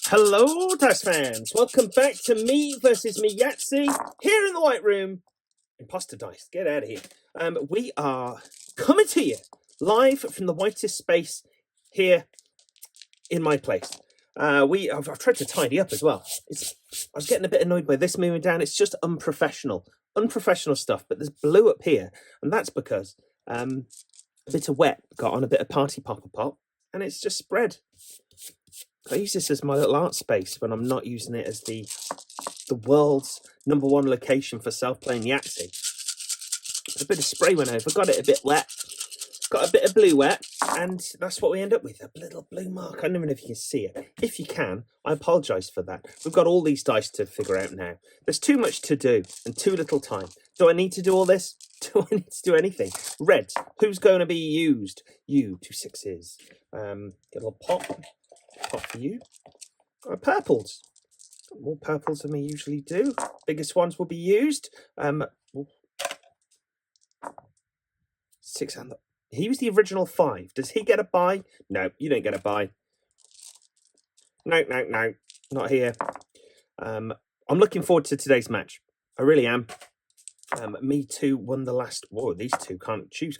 Hello, Dice fans. Welcome back to Me versus Me Yahtzee here in the White Room. Imposter Dice, get out of here. We are coming to you live from the whitest space here in my place. I've tried to tidy up as well. I was getting a bit annoyed by this moving down. It's just unprofessional stuff. But there's blue up here, and that's because a bit of wet got on a bit of party popper pop, and it's just spread. I use this as my little art space when I'm not using it as the world's #1 location for self-playing Yahtzee. A bit of spray went over, got it a bit wet, got a bit of blue wet, and that's what we end up with, a little blue mark. I don't even know if you can see it. If you can, I apologise for that. We've got all these dice to figure out now. There's too much to do and too little time. Do I need to do all this? Do I need to do anything? Reds, who's going to be used? You, 2 6s. Get a little pop for you. Purples. More purples than we usually do. Biggest ones will be used. 6 and he was the original 5. Does he get a buy? No, you don't get a buy. No, not here. I'm looking forward to today's match. I really am. Me Too won the last. Whoa, these two can't choose.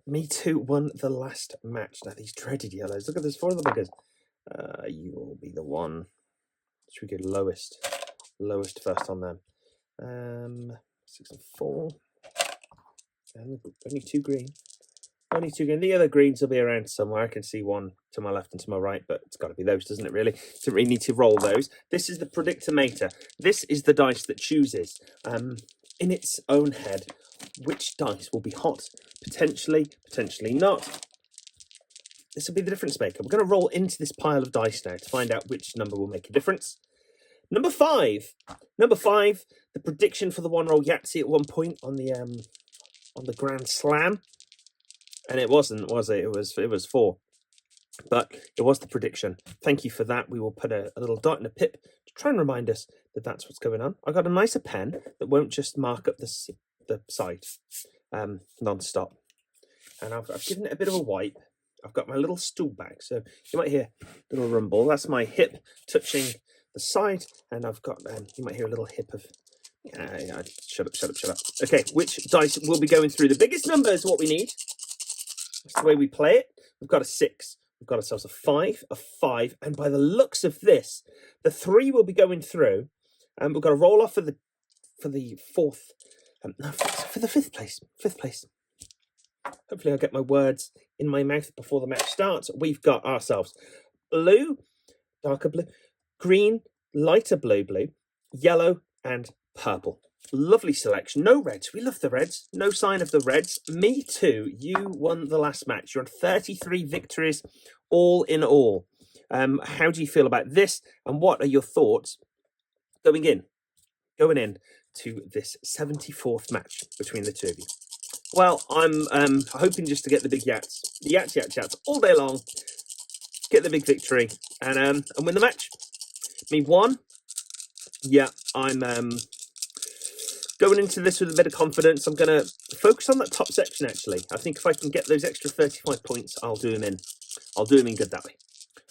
Me Too won the last match. Now these dreaded yellows. Look at this, 4 of the buggers. You will be the one. Should we go lowest first on them? 6 and 4. And only 2 green. Only 2 green. The other greens will be around somewhere. I can see one to my left and to my right, but it's got to be those, doesn't it? Really, don't really need to roll those. This is the predictometer. This is the dice that chooses, in its own head, which dice will be hot. Potentially not. This will be the difference maker. We're going to roll into this pile of dice now to find out which number will make a difference. Number 5. The prediction for the one-roll Yahtzee at one point on the Grand Slam, and it wasn't, was it? It was 4, but it was the prediction. Thank you for that. We will put a little dot and a pip to try and remind us that that's what's going on. I got a nicer pen that won't just mark up the side non-stop, and I've given it a bit of a wipe. I've got my little stool bag, so you might hear a little rumble. That's my hip touching the side, and I've got you might hear a little hip of shut up. Okay, which dice will be going through? The biggest number is what we need. That's the way we play it. We've got a 6. We've got ourselves a 5, and by the looks of this, the 3 will be going through, and we've got to roll off for the 4th. No, for the 5th place. 5th place. Hopefully I'll get my words in my mouth before the match starts. We've got ourselves blue, darker blue, green, lighter blue, yellow, and purple. Lovely selection. No reds. We love the reds. No sign of the reds. Me Too. You won the last match. You're on 33 victories all in all. How do you feel about this? And what are your thoughts going in to this 74th match between the two of you? Well, I'm hoping just to get the big yats. The yats all day long. Get the big victory and win the match. Me 1. Yeah, I'm going into this with a bit of confidence. I'm going to focus on that top section, actually. I think if I can get those extra 35 points, I'll do them in. I'll do them in good that way.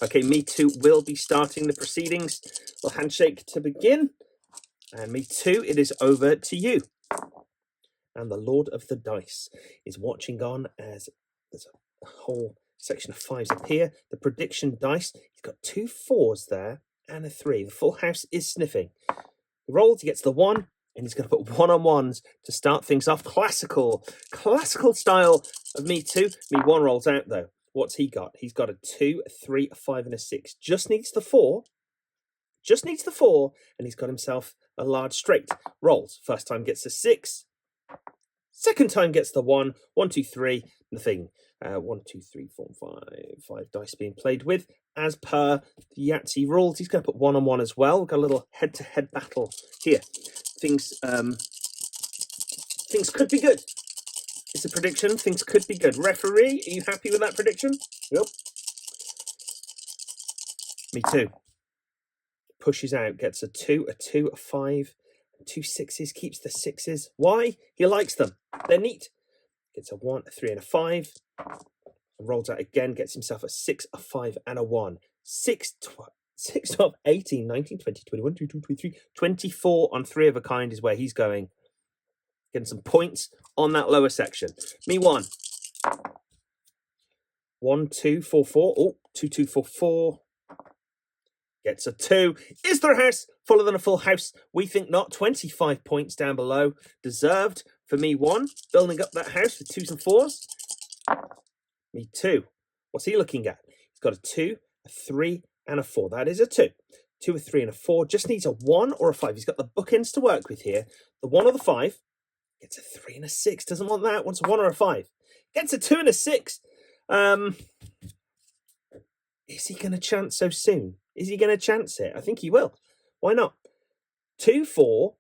Okay, Me Too will be starting the proceedings. We'll handshake to begin. And Me Too, it is over to you. And the Lord of the Dice is watching on as there's a whole section of 5s up here. The prediction dice, he's got 2 4s there and a 3. The full house is sniffing. He rolls, he gets the 1, and he's going to put 1-on-1s to start things off. Classical style of Me Too. Me 1 rolls out, though. What's he got? He's got a 2, a 3, a 5, and a 6. Just needs the 4. And he's got himself a large straight. Rolls. First time gets a 6. Second time gets the 1. 1, 2, 3. Nothing. 1, 2, 3, 4, 5 dice being played with. As per the Yahtzee rules, he's going to put 1-on-1 as well. We've got a little head-to-head battle here. Things could be good. It's a prediction. Things could be good. Referee, are you happy with that prediction? Yep. Me Too. Pushes out, gets a 2, a 5, 2 6s, keeps the 6s. Why? He likes them. They're neat. Gets a 1, a 3, and a 5. And rolls out again, gets himself a 6, a 5, and a 1. 6, 12, 18, 19, 20, 21, 22, 23, 24 on 3 of a kind is where he's going. Getting some points on that lower section. Me 1. 1, 2, 4, 4. Oh, 2, 2, 4, 4. Gets a 2. Is there a house fuller than a full house? We think not. 25 points down below. Deserved for me 1. Building up that house with 2s and 4s. Me 2. What's he looking at? He's got a 2, a 3, and a 4. That is a 2. 2, a 3, and a 4. Just needs a 1 or a 5. He's got the bookends to work with here. The 1 or the 5. Gets a 3 and a 6. Doesn't want that. Wants a 1 or a 5. Gets a 2 and a 6. Is he going to chance so soon? Is he going to chance it? I think he will. Why not? 2, 4.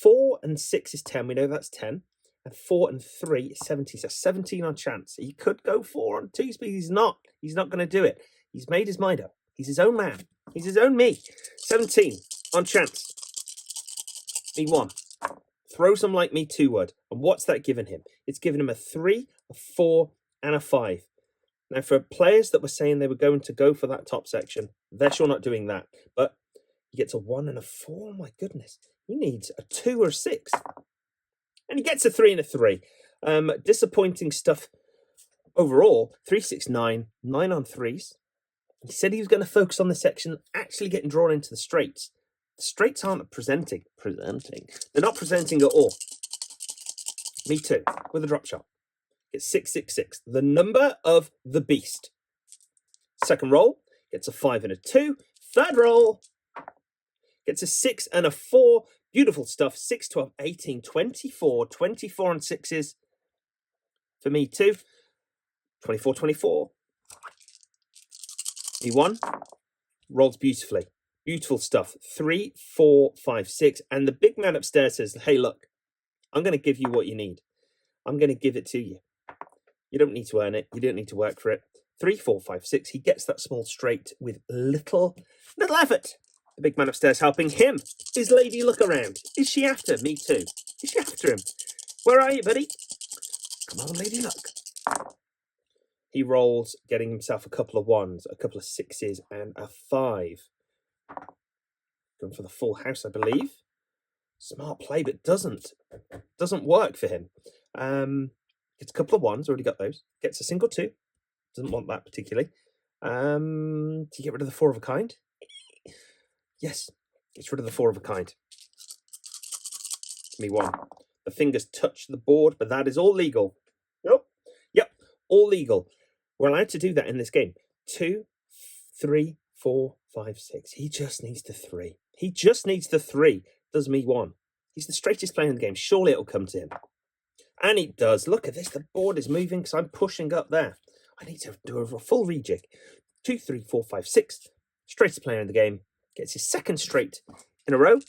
4 and 6 is 10. We know that's 10. And 4 and 3 is 17. So 17 on chance. He could go 4 on 2 speed. He's not. He's not going to do it. He's made his mind up. He's his own man. He's his own me. 17 on chance. Me 1. Throw some like me 2 would. And what's that given him? It's given him a 3, a 4, and a 5. Now, for players that were saying they were going to go for that top section, they're sure not doing that. But he gets a 1 and a 4. Oh, my goodness. He needs a 2 or a 6. And he gets a 3 and a 3. Disappointing stuff overall. 3, 6, 9. 9 on 3s. He said he was going to focus on the section actually getting drawn into the straights. The straights aren't presenting. They're not presenting at all. Me 2 with a drop shot. It's 666, the number of the beast. Second roll, gets a 5 and a 2. Third roll, gets a 6 and a 4. Beautiful stuff. 6, 12, 18, 24. 24 on 6s. For me too. 24, 24. Me 1. Rolls beautifully. Beautiful stuff. 3, 4, 5, 6. And the big man upstairs says, hey, look, I'm going to give you what you need. I'm going to give it to you. You don't need to earn it. You don't need to work for it. 3, 4, 5, 6. He gets that small straight with little effort. The big man upstairs helping him. Is Lady Luck around? Is she after me too? Is she after him? Where are you, buddy? Come on, Lady Luck. He rolls, getting himself a couple of 1s, a couple of 6s, and a 5. Going for the full house, I believe. Smart play, but doesn't work for him. Gets a couple of 1s, already got those. Gets a single 2. Doesn't want that particularly. Do you get rid of the 4 of a kind? Yes, gets rid of the 4 of a kind. Me 1. The fingers touch the board, but that is all legal. Yep, all legal. We're allowed to do that in this game. 2, 3, 4, 5, 6. He just needs the 3. He just needs the 3. Does me 1. He's the straightest player in the game. Surely it'll come to him. And it does. Look at this. The board is moving because I'm pushing up there. I need to do a full rejig. 2, 3, 4, 5, 6. Straightest player in the game. Gets his second straight in a row.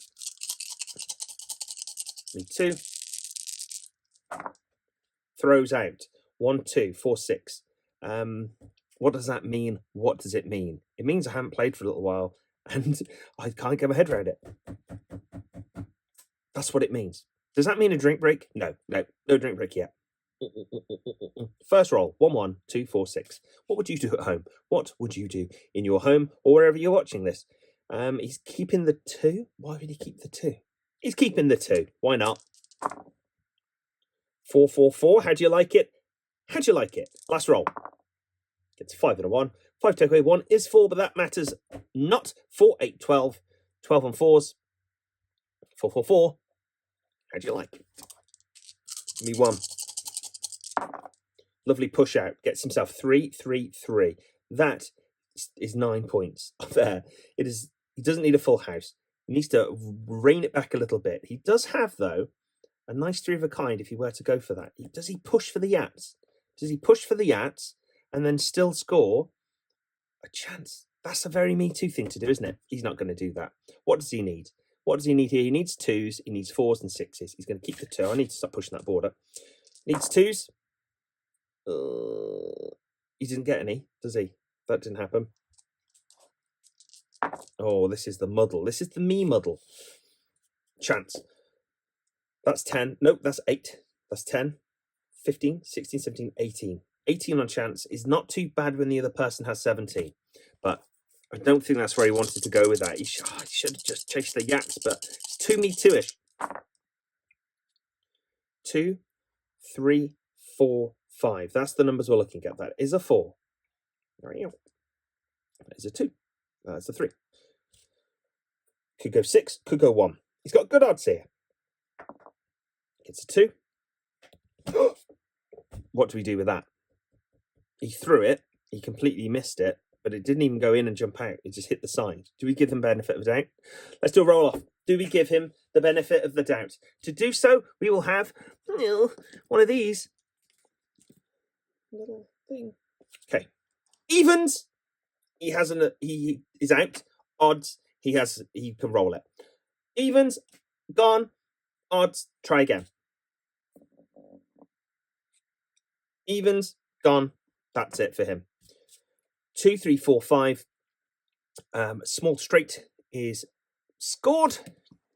Me 2. Throws out. 1, 2, 4, 6. What does that mean? What does it mean? It means I haven't played for a little while and I can't get my head around it. That's what it means. Does that mean a drink break? No drink break yet. First roll, 1, 1, 2, 4, 6. What would you do at home? What would you do in your home or wherever you're watching this? He's keeping the 2. Why would he keep the 2? He's keeping the 2. Why not? 4, 4, 4. How do you like it? How do you like it? Last roll. Gets a 5 and a 1. 5 take away 1 is 4, but that matters not. 4, 8, 12. 12 on 4s. 4, 4, 4. How do you like it? Me 1. Lovely push out. Gets himself 3, 3, 3. That is 9 points there. It is. He doesn't need a full house. He needs to rein it back a little bit. He does have, though, a nice 3 of a kind if he were to go for that. Does he push for the Yats? Does he push for the Yats and then still score a chance? That's a very Me Too thing to do, isn't it? He's not going to do that. What does he need? What does he need here? He needs 2s. He needs 4s and 6s. He's going to keep the 2. I need to stop pushing that board up. Needs 2s. He didn't get any, does he? That didn't happen. Oh, this is the muddle. This is the me muddle. Chance. That's 10. Nope, that's 8. That's 10. 15, 16, 17, 18. 18 on chance is not too bad when the other person has 17. But I don't think that's where he wanted to go with that. He should have just chased the yaks, but it's 2 Me Too-ish. 2, 3, 4, 5. That's the numbers we're looking at. That is a 4. That is a 2. That's a 3. Could go 6, could go 1. He's got good odds here. It's a 2. What do we do with that? He threw it. He completely missed it, but it didn't even go in and jump out. It just hit the side. Do we give them benefit of the doubt? Let's do a roll off. Do we give him the benefit of the doubt? To do so, we will have one of these little thing. Okay. Evens. He is out. Odds. He can roll it. Evens. Gone. Odds. Try again. Evens. Gone. That's it for him. 2, 3, 4, 5. Small straight is scored.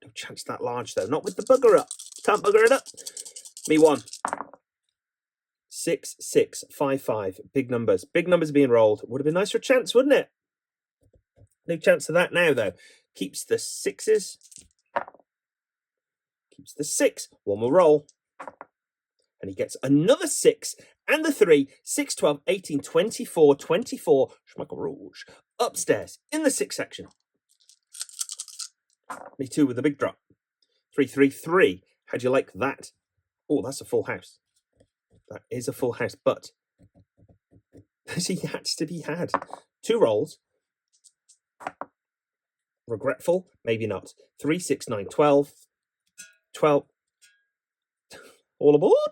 No chance that large though. Not with the bugger up. Can't bugger it up. Me 1. 6, 6, 5, 5. Big numbers. Big numbers being rolled. Would have been nice for a chance, wouldn't it? No chance of that now though. Keeps the 6s. Keeps the 6. One more roll. And he gets another 6 and the 3. 6, 12, 18, 24, 24. Schmuck Rouge. Upstairs in the 6 section. Me 2 with a big drop. 3, 3, 3. How'd you like that? Oh, that's a full house. That is a full house, but there's a Yahtzee to be had. 2 rolls. Regretful? Maybe not. 3, 6, 9, 12. 12. All aboard.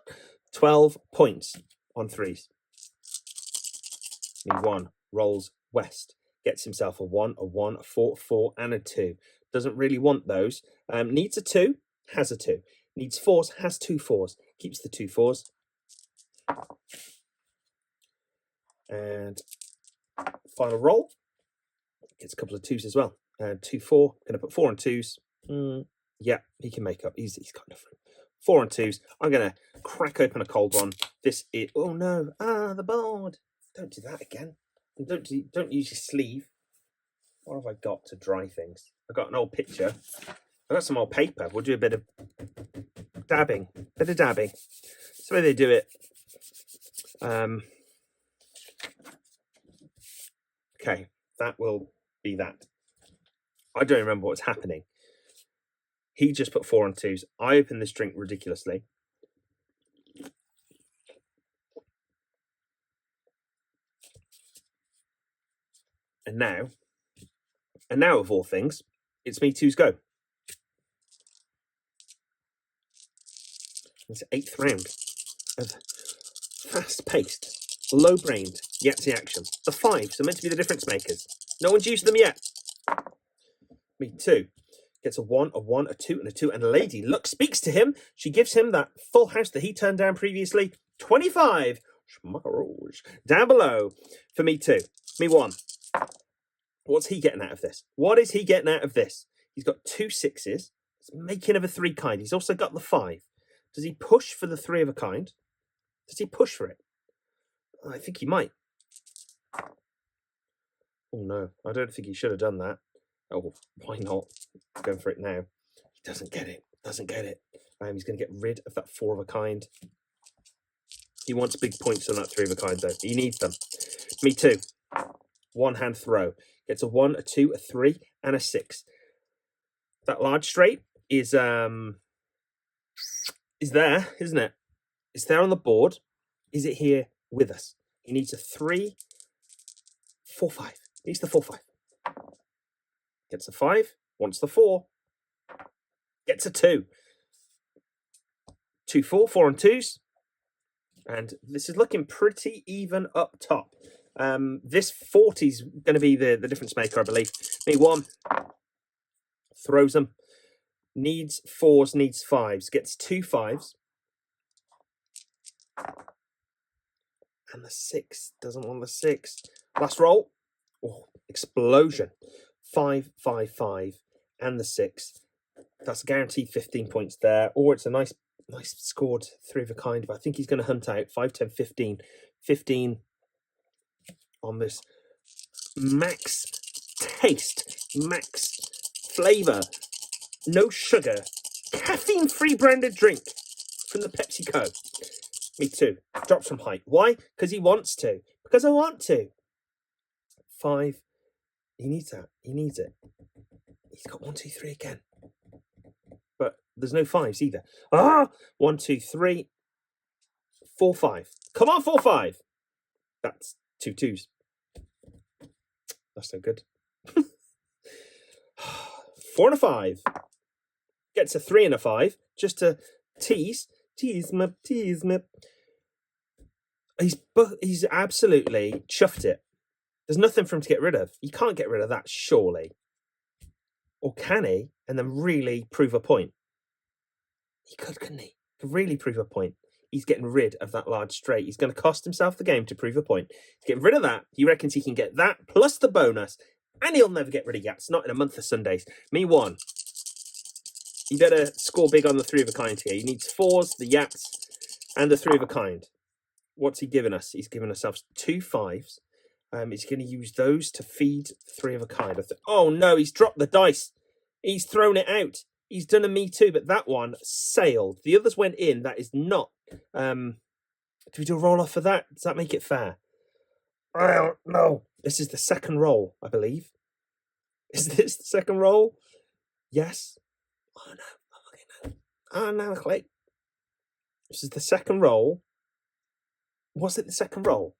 12 points on 3s. Me 1 rolls west. Gets himself a 1, a 1, a 4, a 4, and a 2. Doesn't really want those. Needs a 2, has a 2. Needs 4s, has 2 4s. Keeps the 2 4s. And final roll. Gets a couple of 2s as well. 2, 4. Going to put 4 on 2s. Yeah, he can make up. He's kind of 4 on 2s. I'm going to crack open a cold one. This is... Oh, no. The board. Don't do that again. And don't use your sleeve. What have I got to dry things? I've got an old picture. I've got some old paper. We'll do a bit of dabbing. Bit of dabbing. That's the way they do it. Okay, that will be that. I don't remember what's happening. He just put 4 on 2s. I opened this drink ridiculously. And now of all things, it's Me Too's go. It's 8th round of fast-paced, low-brained Yahtzee action. The 5s are meant to be the difference makers. No one's used them yet. Me 2 gets a 1, a 1, a 2, and a 2. And Lady Luck speaks to him. She gives him that full house that he turned down previously. 25. Schmuck Rouge. Down below for Me 2. Me 1. What's he getting out of this? What is he getting out of this? He's got 2 6s. He's making of a 3 kind. He's also got the 5. Does he push for the 3 of a kind? Does he push for it? I think he might. Oh, no. I don't think he should have done that. Oh, why not? Going for it now. He doesn't get it. Doesn't get it. He's going to get rid of that 4 of a kind. He wants big points on that 3 of a kind, though. He needs them. Me 2. 1 hand throw. Gets a 1, a 2, a 3, and a 6. That large straight is there, isn't it? It's there on the board. Is it here with us? He needs a 3, 4, 5. He needs the 4, 5. Gets a 5. Wants the 4. Gets a 2. 2, 4. 4 on 2s. And this is looking pretty even up top. This 40 is going to be the difference maker, I believe. Me 1. Throws them. Needs 4s, needs 5s. Gets 2 5s. And the 6. Doesn't want the 6. Last roll. Oh, explosion. 5, 5, 5. And the 6. That's guaranteed 15 points there. Or it's a nice Nice scored 3 of a kind, but I think he's going to hunt out 5, 10, 15. 15 on this max taste, max flavour, no sugar, caffeine-free branded drink from the PepsiCo. Me too. Drops from height. Why? Because he wants to. Because I want to. 5. He needs that. He needs it. He's got 1, 2, 3 again. But there's no 5s either. 1, 2, 3, 4, 5. Come on, 4, 5. That's 2 2s. That's no good. 4 and a 5. Gets a 3 and a 5. Just to tease me. He's absolutely chuffed it. There's nothing for him to get rid of. You can't get rid of that, surely. Or can he? And then really prove a point. He could, couldn't he? He could really prove a point. He's getting rid of that large straight. He's going to cost himself the game to prove a point. He's getting rid of that. He reckons he can get that plus the bonus. And he'll never get rid of Yats. Not in a month of Sundays. Me 1. You better score big on the 3 of a kind here. He needs 4s, the Yats, and the 3 of a kind. What's he given us? He's given ourselves 2 5s. He's going to use those to feed 3 of a kind. Oh no, he's dropped the dice. He's thrown it out. He's done a Me Too, but that one sailed. The others went in. That is not. Do we do a roll off for that? Does that make it fair? I don't know. This is the second roll, I believe. Is this the second roll? Yes. Oh no. Oh no, click. This is the second roll. Was it the second roll?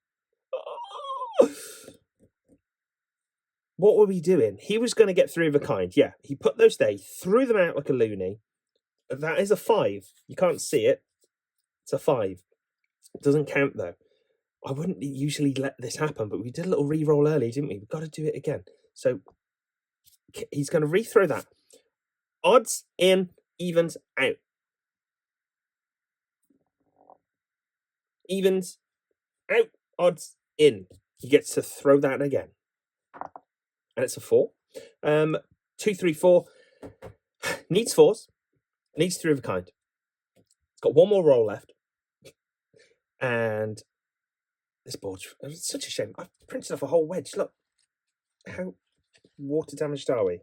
What were we doing? He was going to get 3 of a kind. Yeah, he put those there. He threw them out like a loony. That is a 5. You can't see it. It's a 5. It doesn't count, though. I wouldn't usually let this happen, but we did a little re-roll early, didn't we? We've got to do it again. So he's going to re-throw that. Odds in, evens out. Evens out, odds in. He gets to throw that again. And it's a 4. 2, 3, 4. Needs 4s. Needs 3 of a kind. It's got 1 more roll left. And this board's such a shame. I've printed off a whole wedge. Look. How water damaged are we?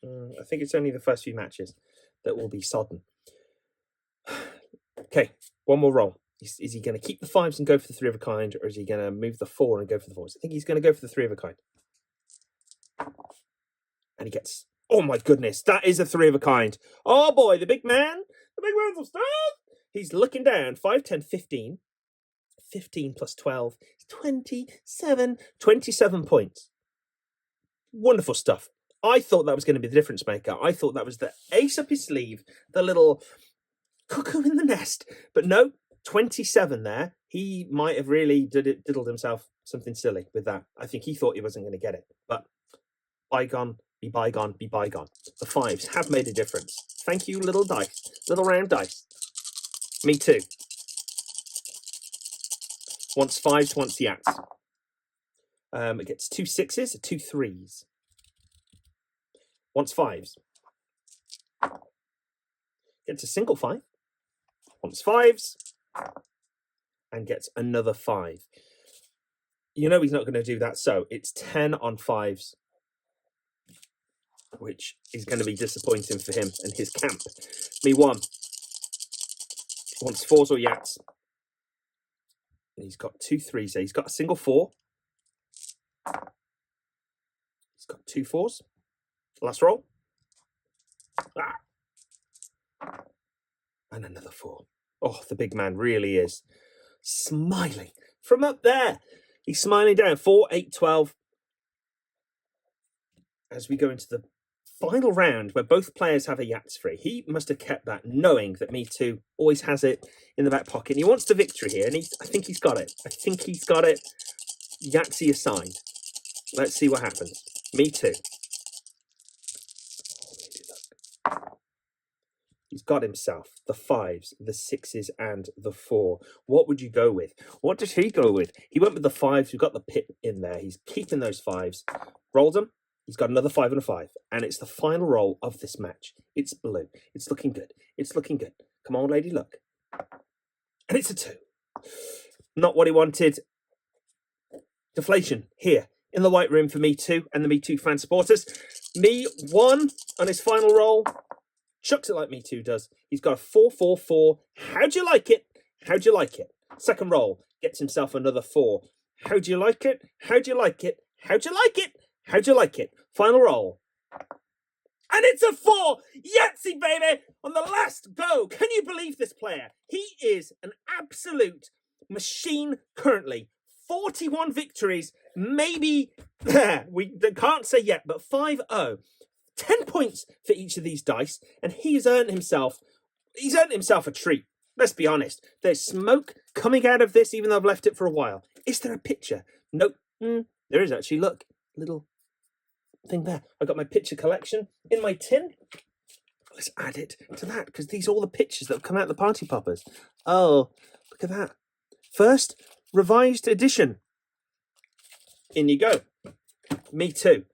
I think it's only the first few matches that will be sodden. Okay, 1 more roll. Is he going to keep the 5s and go for the 3 of a kind, or is he going to move the 4 and go for the 4s? I think he's going to go for the 3 of a kind. And he gets, oh my goodness, that is a 3 of a kind. Oh boy, the big man's of stuff. He's looking down. 5, 10, 15. 15 plus 12 is 27 points. Wonderful stuff. I thought that was going to be the difference maker. I thought that was the ace up his sleeve, the little cuckoo in the nest. But no, 27 there. He might have really diddled himself something silly with that. I think he thought he wasn't going to get it. But bygone, be bygone, be bygone. The 5s have made a difference. Thank you, little dice, little round dice. Me too. Wants 5s, wants Yats. It gets 2 6s, 2 3s. Wants 5s. Gets a single 5. Wants 5s. And gets another 5. You know he's not going to do that, so it's 10 on 5s. Which is going to be disappointing for him and his camp. Me 1. Wants 4s or Yats. And he's got 2 3s there. He's got a single 4. He's got 2 4s. Last roll. And another 4. Oh, the big man really is smiling from up there. He's smiling down. 4, 8, 12. As we go into the final round where both players have a Yats free. He must have kept that knowing that Me Too always has it in the back pocket. And he wants the victory here. And I think he's got it. I think he's got it. Yahtzee assigned. Let's see what happens. Me Too. He's got himself the 5s, the 6s, and the 4. What would you go with? What did he go with? He went with the 5s. We've got the pip in there. He's keeping those 5s. Rolled them. He's got another 5 and a 5. And it's the final roll of this match. It's blue. It's looking good. It's looking good. Come on, lady, look. And it's a 2. Not what he wanted. Deflation here in the white room for Me Too and the Me Too fan supporters. Me 1 on his final roll. Chucks it like Me Too does. He's got a 4-4-4. How'd you like it? How'd you like it? Second roll. Gets himself another 4. How'd you like it? How'd you like it? How'd you like it? How'd you like it? Final roll. And it's a 4! Yahtzee, baby! On the last go. Can you believe this player? He is an absolute machine currently. 41 victories. Maybe, we can't say yet, but 5-0. 10 points for each of these dice. And he's earned himself a treat. Let's be honest. There's smoke coming out of this, even though I've left it for a while. Is there a picture? Nope. There is actually. Look, little thing there. I got my picture collection in my tin. Let's add it to that, because these are all the pictures that have come out of the party poppers. Oh, look at that. First, revised edition. In you go. Me Too.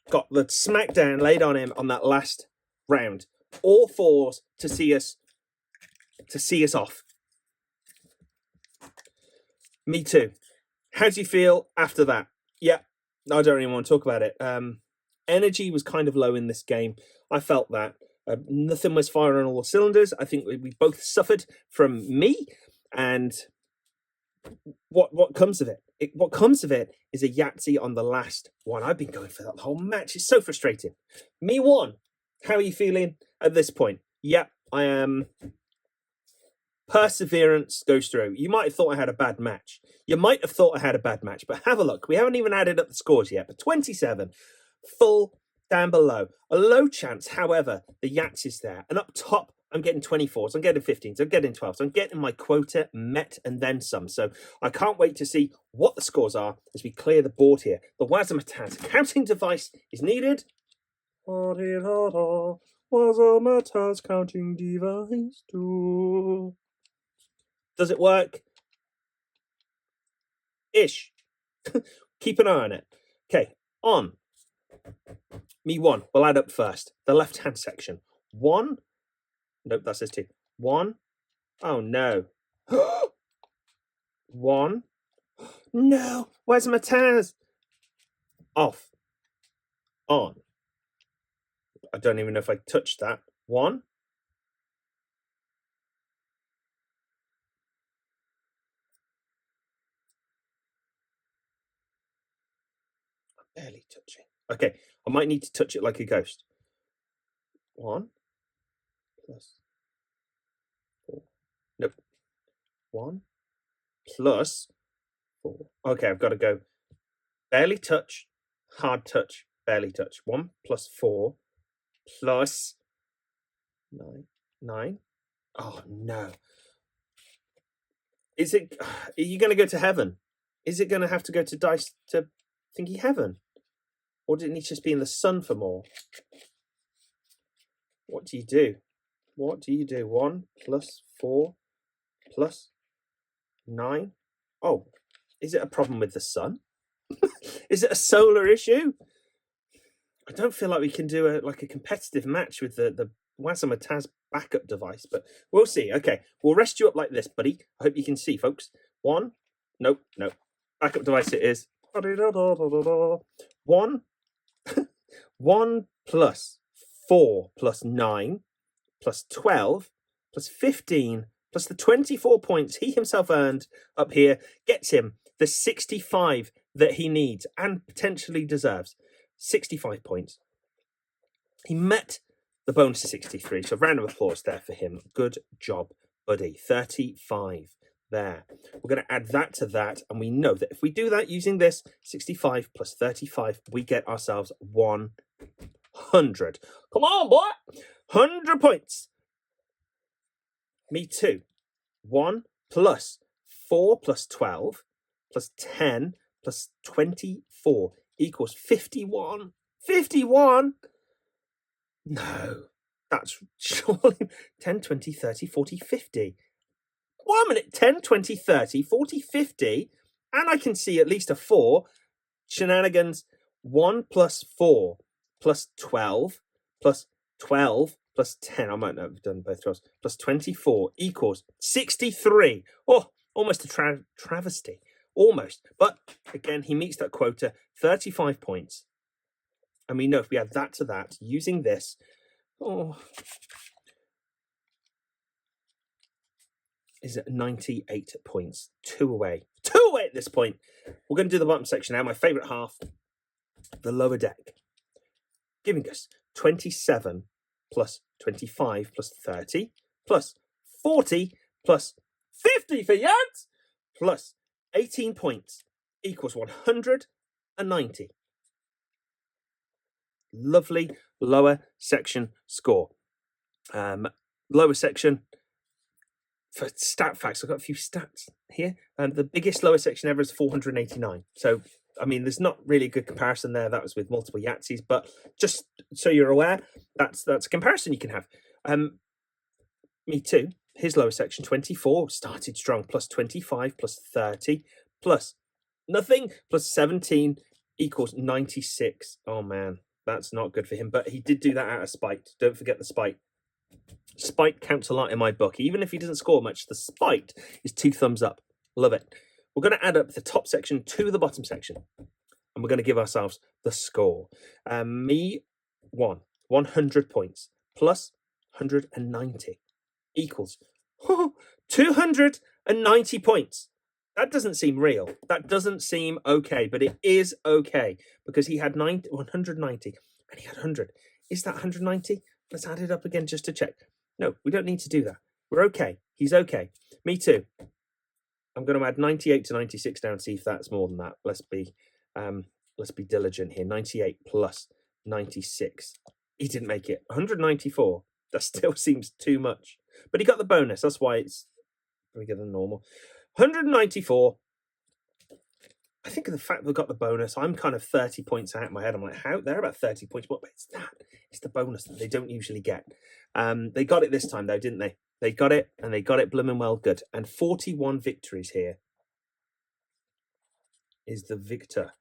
Got the smackdown laid on him on that last round. All 4s to see us off. Me Too. How do you feel after that? Yeah, I don't even want to talk about it. Energy was kind of low in this game. I felt that. Nothing was firing on all cylinders. I think we both suffered from me. And what comes of it? What comes of it is a Yahtzee on the last one. I've been going for that whole match. It's so frustrating. Me 1. How are you feeling at this point? Yep, I am. Perseverance goes through. You might have thought I had a bad match. But have a look. We haven't even added up the scores yet. But 27, full down below. A low chance, however, the Yahtzee's there. And up top, I'm getting 24s, I'm getting 15s, I'm getting 12s. I'm getting my quota met and then some. So I can't wait to see what the scores are as we clear the board here. The YSIWDI counting device is needed. YSIWDI counting device too. Does it work? Ish. Keep an eye on it. Okay, on. Me 1. We'll add up first. The left-hand section. 1. Nope, that says 2. 1. Oh, no. 1. No. Where's my Taz? Off. On. I don't even know if I touched that. 1. Barely touching. Okay, I might need to touch it like a ghost. 1 plus 4. Nope. 1 plus 4. Okay, I've got to go barely touch, hard touch, barely touch. 1 plus 4 plus 9. 9. Oh, no. Is it... Are you going to go to heaven? Is it going to have to go to dice to thingy heaven? Or did it need to just be in the sun for more? What do you do? What do you do? 1 plus 4 plus 9. Oh, is it a problem with the sun? Is it a solar issue? I don't feel like we can do a competitive match with the YSIWDI backup device, but we'll see. Okay, we'll rest you up like this, buddy. I hope you can see, folks. 1. Nope. Backup device it is. 1. 1 plus 4 plus 9 plus 12 plus 15 plus the 24 points he himself earned up here gets him the 65 that he needs and potentially deserves. 65 points. He met the bonus of 63, so round of applause there for him. Good job, buddy. 35 there. We're going to add that to that, and we know that if we do that using this 65 plus 35, we get ourselves 100. Come on, boy! 100 points. Me Too. 1 plus 4 plus 12 plus 10 plus 24 equals 51. 51? No. That's surely 10, 20, 30, 40, 50. 1 minute. 10, 20, 30, 40, 50. And I can see at least a 4. Shenanigans. 1 plus 4 plus 12 plus 12 plus 10. I might not have done both 12s. Plus 24 equals 63. Oh, almost a travesty. Almost. But again, he meets that quota, 35 points. And we know if we add that to that, using this, is at 98 points. 2 away. 2 away at this point. We're going to do the bottom section now. My favourite half, the lower deck. Giving us 27 plus 25 plus 30 plus 40 plus 50 for Yats plus 18 points equals 190. Lovely lower section score. Lower section, for stat facts, I've got a few stats here. And the biggest lower section ever is 489. So, I mean, there's not really a good comparison there. That was with multiple Yahtzees, but just so you're aware, that's a comparison you can have. Me too. His lower section, 24, started strong, plus 25, plus 30, plus nothing, plus 17 equals 96. Oh, man, that's not good for him. But he did do that out of spite. Don't forget the spite. Spite counts a lot in my book. Even if he doesn't score much, the spite is 2 thumbs up. Love it. We're going to add up the top section to the bottom section. And we're going to give ourselves the score. Me won 100 points plus 190 equals 290 points. That doesn't seem real. That doesn't seem okay, but it is okay because he had 190 and he had 100. Is that 190? Let's add it up again just to check. No, we don't need to do that. We're okay. He's okay. Me too. I'm going to add 98 to 96 down, see if that's more than that. Let's be diligent here. 98 plus 96. He didn't make it. 194. That still seems too much. But he got the bonus. That's why it's bigger than normal. 194. I think of the fact we got the bonus. I'm kind of 30 points out in my head. I'm like, how? They're about 30 points. But it's that. It's the bonus that they don't usually get. They got it this time, though, didn't they? They got it, and they got it blooming well good. And 41 victories here is the victor.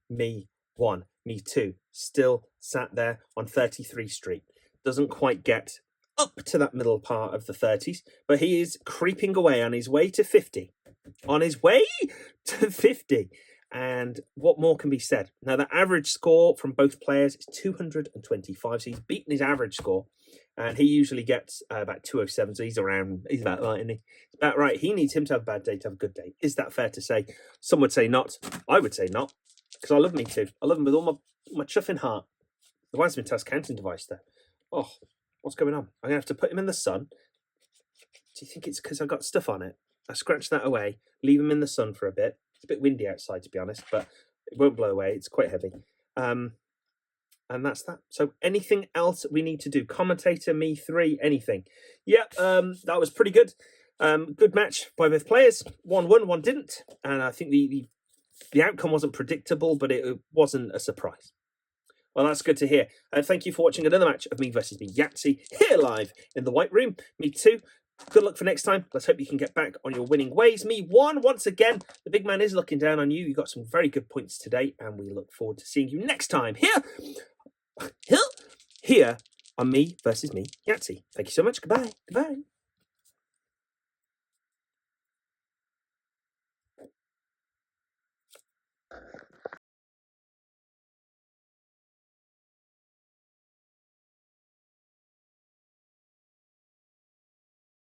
Me 1, me 2. Still sat there on 33 Street. Doesn't quite get up to that middle part of the 30s, but he is creeping away on his way to 50. On his way to 50. And what more can be said? Now, the average score from both players is 225. So he's beaten his average score. And he usually gets about 207. So he's about right, isn't he? It's about right. He needs him to have a bad day to have a good day. Is that fair to say? Some would say not. I would say not. Because I love Me Too. I love him with all my chuffing heart. The Wiseman Task counting device there. Oh, what's going on? I'm going to have to put him in the sun. Do you think it's because I've got stuff on it? I scratch that away, leave him in the sun for a bit. It's a bit windy outside, to be honest, but it won't blow away. It's quite heavy. And that's that. So anything else we need to do? Commentator, me 3, anything. Yeah, that was pretty good. Good match by both players. One won, one didn't. And I think the outcome wasn't predictable, but it wasn't a surprise. Well, that's good to hear. Thank you for watching another match of Me versus Me Yahtzee here live in the White Room. Me too. Good luck for next time. Let's hope you can get back on your winning ways. Me 1, once again, the big man is looking down on you. You got some very good points today, and we look forward to seeing you next time here on Me versus Me Yahtzee. Thank you so much. Goodbye. Goodbye.